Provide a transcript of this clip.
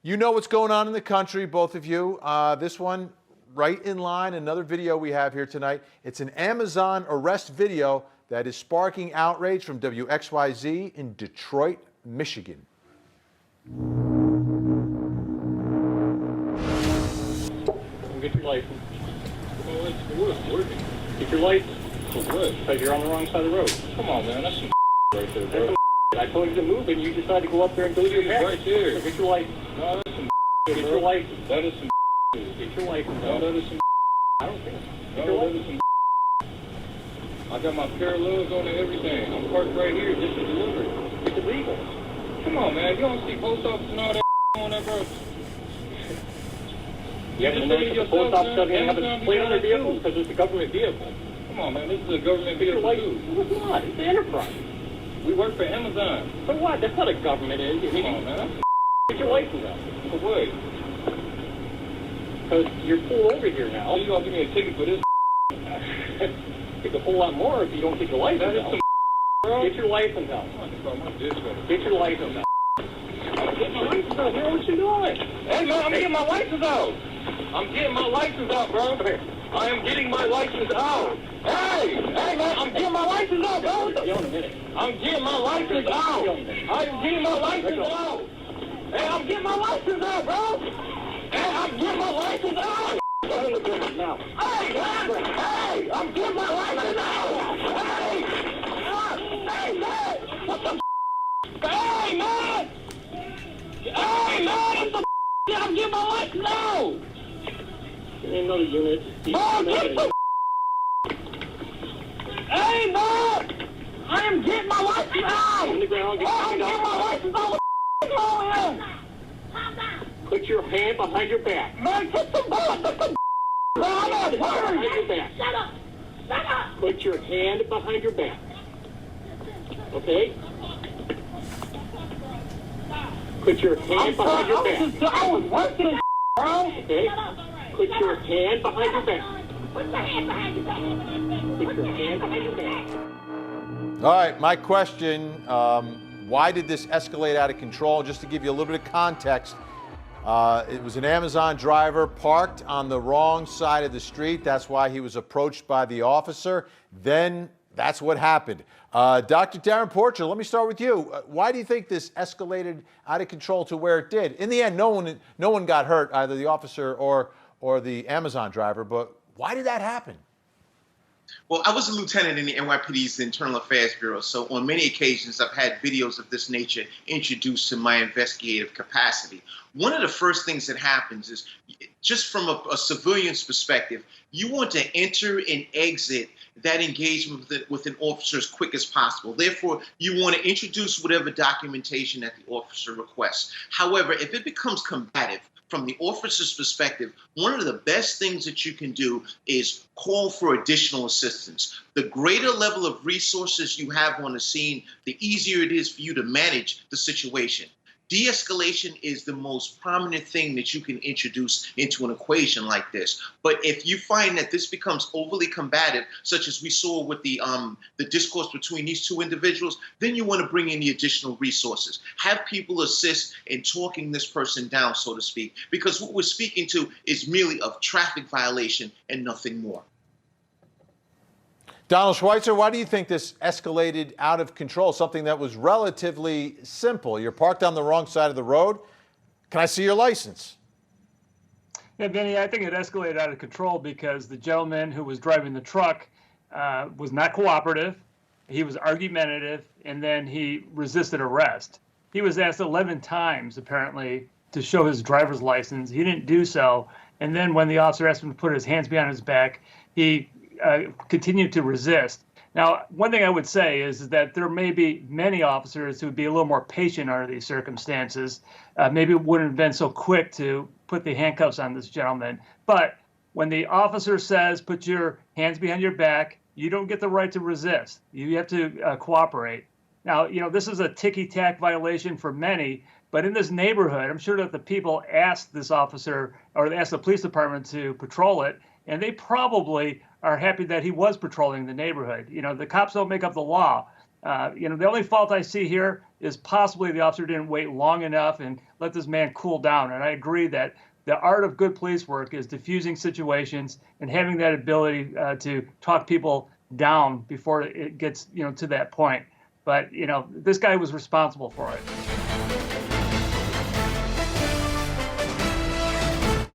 You know what's going on in the country, both of you. This one right in line, another video we have here tonight. It's an Amazon arrest video that is sparking outrage from WXYZ in Detroit, Michigan. Get your license. Well, it's working. Get your license. For what? Because you're on the wrong side of the road. Come on, man. That's some right there, bro. I told you to move, and you decided to go up there and go to your back. Right there. So get your license. No, that's some get your license. That is some get your license. No, that is some I don't care. Get your license. I got my parallels on and everything. I'm parked right here just to deliver it. It's illegal. Come on, man. You don't see post office and all that on that, bro. You have to know that the post office doesn't have a plate on their vehicle because it's a government vehicle. Come on, man. This is a government vehicle, too. It's not. It's an enterprise. We work for Amazon. So what? That's not a government entity. Come on, man. Get your license out. For what? Because you're pulled over here now. So you gonna give me a ticket for this? It's a whole lot more if you don't get your license out. Bro. Get your license out. Get your license out. Get my license out. Hear what you're doing? Hey, man, I'm getting my license out. I'm getting my license out, bro. I am getting my license out. Hey, man, I'm getting my license out, bro. I'm getting my license out. I am getting my license out. Hey, I'm getting my license out, bro. Hey, I'm getting my license out. Hey, I'm getting my license out. Hey, man, what the Hey, man. Hey, man, what the I'm getting my license out. Give me another unit. Oh, get the Hey, man! I am getting my license out! On the ground, I'm getting my license out! What's going on? Put your hand behind your back. Man, get some bullets! Get some behind your back. Shut up! Shut up! Put your hand behind your back. Okay? Put your hand behind your back. I was working, bro! Okay? Put your hand behind your back. Put your hand behind your back. Put your hand behind your back. All right, my question, why did this escalate out of control? Just to give you a little bit of context, it was an Amazon driver parked on the wrong side of the street. That's why he was approached by the officer. Then that's what happened. Dr. Darren Porcher, let me start with you. Why do you think this escalated out of control to where it did? In the end, no one got hurt, either the officer or the Amazon driver, but why did that happen? Well, I was a lieutenant in the NYPD's Internal Affairs Bureau, so on many occasions I've had videos of this nature introduced to my investigative capacity. One of the first things that happens is, just from a civilian's perspective, you want to enter and exit that engagement with an officer as quick as possible. Therefore, you want to introduce whatever documentation that the officer requests. However, if it becomes combative, from the officer's perspective, one of the best things that you can do is call for additional assistance. The greater level of resources you have on the scene, the easier it is for you to manage the situation. De-escalation is the most prominent thing that you can introduce into an equation like this. But if you find that this becomes overly combative, such as we saw with the discourse between these two individuals, then you want to bring in the additional resources. Have people assist in talking this person down, so to speak, because what we're speaking to is merely a traffic violation and nothing more. Donald Schweitzer, why do you think this escalated out of control? Something that was relatively simple. You're parked on the wrong side of the road. Can I see your license? Yeah, Vinny, I think it escalated out of control because the gentleman who was driving the truck was not cooperative. He was argumentative, and then he resisted arrest. He was asked 11 times, apparently, to show his driver's license. He didn't do so. And then when the officer asked him to put his hands behind his back, he continued to resist. Now, one thing I would say is that there may be many officers who would be a little more patient under these circumstances. Maybe wouldn't have been so quick to put the handcuffs on this gentleman. But when the officer says, put your hands behind your back, you don't get the right to resist. You have to cooperate. Now, this is a ticky-tack violation for many, but in this neighborhood, I'm sure that the people asked this officer or they asked the police department to patrol it, and they probably are happy that he was patrolling the neighborhood. The cops don't make up the law. The only fault I see here is possibly the officer didn't wait long enough and let this man cool down. And I agree that the art of good police work is diffusing situations and having that ability to talk people down before it gets, to that point. But, this guy was responsible for it.